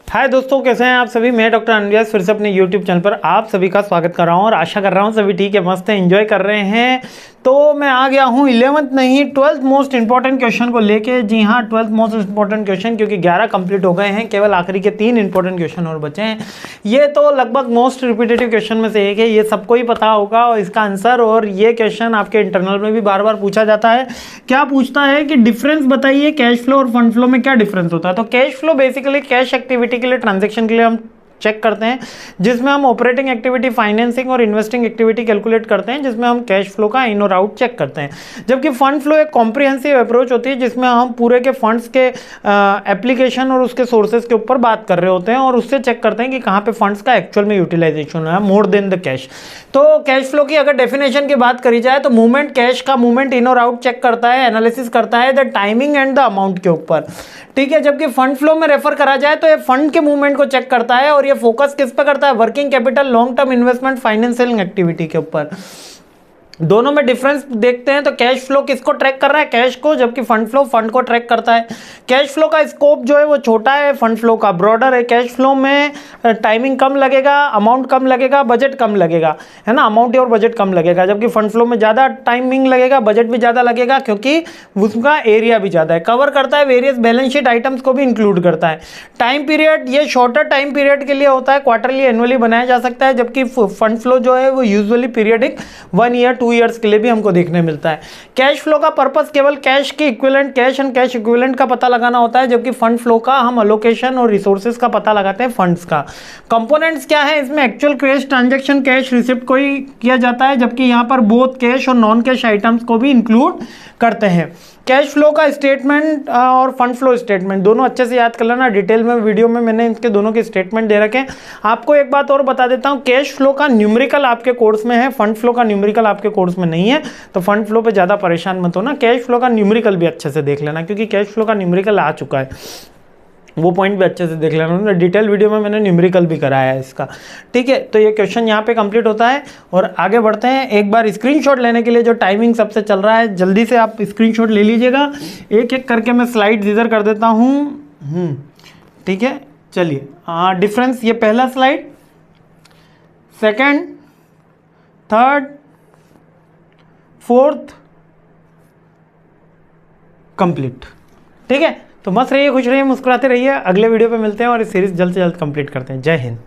हाय दोस्तों, कैसे हैं आप सभी। मैं डॉक्टर अनव्यास फिर से अपने यूट्यूब चैनल पर आप सभी का स्वागत कर रहा हूं और आशा कर रहा हूं सभी ठीक है, मस्त है, एंजॉय कर रहे हैं। तो मैं आ गया हूं 11th नहीं 12th मोस्ट इंपॉर्टेंट क्वेश्चन को लेके। जी हाँ, 12th मोस्ट इंपॉर्टेंट क्वेश्चन, क्योंकि 11 कंप्लीट हो गए हैं, केवल आखिरी के 3 इंपॉर्टेंट क्वेश्चन और बचे हैं। ये तो लगभग मोस्ट रिपीटेटिव क्वेश्चन में से एक है, ये सबको ही पता होगा और इसका आंसर। और ये क्वेश्चन आपके इंटरनल में भी बार बार पूछा जाता है। क्या पूछता है कि डिफरेंस बताइए कैश फ्लो और फंड फ्लो में क्या डिफरेंस होता है। तो cash flow basically cash activity के लिए, ट्रांजेक्शन के लिए हम चेक करते हैं, जिसमें हम ऑपरेटिंग एक्टिविटी, फाइनेंसिंग और इन्वेस्टिंग एक्टिविटी कैलकुलेट करते हैं, जिसमें हम कैश फ्लो का इन और आउट चेक करते हैं। जबकि फंड फ्लो एक कॉम्प्रिहेंसिव अप्रोच होती है, जिसमें हम पूरे के फंड्स के एप्लीकेशन और उसके सोर्सेज के ऊपर बात कर रहे होते हैं और उससे चेक करते हैं कि कहाँ पे फंड्स का एक्चुअल में यूटिलाइजेशन है मोर देन द कैश। तो कैश फ्लो की अगर डेफिनेशन की बात करी जाए तो मूवमेंट, कैश का मूवमेंट इन और आउट चेक करता है, एनालिसिस करता है the timing and the amount के ऊपर, ठीक है। जबकि फंड फ्लो में रेफर करा जाए तो ये फंड के मूवमेंट को चेक करता है और ये फोकस किस पे करता है, working capital, long term investment, financial activity के ऊपर। दोनों में डिफरेंस देखते हैं तो कैश फ्लो किसको ट्रैक कर रहा है, कैश को, जबकि फंड फ्लो फंड को ट्रैक करता है। कैश फ्लो का स्कोप जो है वो छोटा है, फंड फ्लो का ब्रॉडर है। कैश फ्लो में टाइमिंग कम लगेगा, अमाउंट कम लगेगा, बजट कम लगेगा, है ना, अमाउंट और बजट कम लगेगा। जबकि फंड फ्लो में ज़्यादा टाइमिंग लगेगा, बजट भी ज़्यादा लगेगा, क्योंकि उसका एरिया भी ज़्यादा है, कवर करता है, वेरियस बैलेंस शीट आइटम्स को भी इंक्लूड करता है। टाइम पीरियड ये शॉर्टर टाइम पीरियड के लिए होता है, क्वार्टरली, एनुअली बनाया जा सकता है। जबकि फंड फ्लो जो है वो यूजुअली पीरियडिक 1 ईयर 2 ईयर्स के लिए भी हमको देखने मिलता है। कैश फ्लो का पर्पस केवल कैश की equivalent, cash and cash equivalent का पता लगाना होता है, जबकि फंड फ्लो का हम अलोकेशन और रिसोर्सेज का पता लगाते हैं, फंड्स का। कंपोनेंट्स क्या है इसमें, actual cash transaction, cash receipt को ही किया जाता है, जबकि यहाँ पर बोथ कैश और नॉन कैश आइटम्स को भी इंक्लूड करते हैं। कैश फ्लो का स्टेटमेंट और फंड फ्लो स्टेटमेंट दोनों अच्छे से याद कर लेना, डिटेल में वीडियो में मैंने इनके दोनों के स्टेटमेंट दे रखे हैं। आपको एक बात और बता देता हूं, कैश फ्लो का न्यूमेरिकल आपके कोर्स में है, फंड फ्लो का न्यूमेरिकल आपके कोर्स में नहीं है, तो फंड फ्लो पे ज़्यादा परेशान मत होना। कैश फ्लो का न्यूमेरिकल भी अच्छे से देख लेना, क्योंकि कैश फ्लो का न्यूमेरिकल आ चुका है, वो पॉइंट भी अच्छे से देख लेना। डिटेल वीडियो में मैंने न्यूमेरिकल भी कराया है इसका, ठीक है। तो ये क्वेश्चन यहाँ पे कंप्लीट होता है और आगे बढ़ते हैं। एक बार स्क्रीनशॉट लेने के लिए जो टाइमिंग सबसे चल रहा है, जल्दी से आप स्क्रीनशॉट ले लीजिएगा। एक एक करके मैं स्लाइड इधर कर देता हूँ, ठीक है। चलिए, डिफरेंस, ये पहला slide, second, third, fourth, complete, ठीक है। तो मस्त रहिए, खुश रहिए, मुस्कुराते रहिए। अगले वीडियो पे मिलते हैं और इस सीरीज जल्द से जल्द कंप्लीट करते हैं। जय हिंद।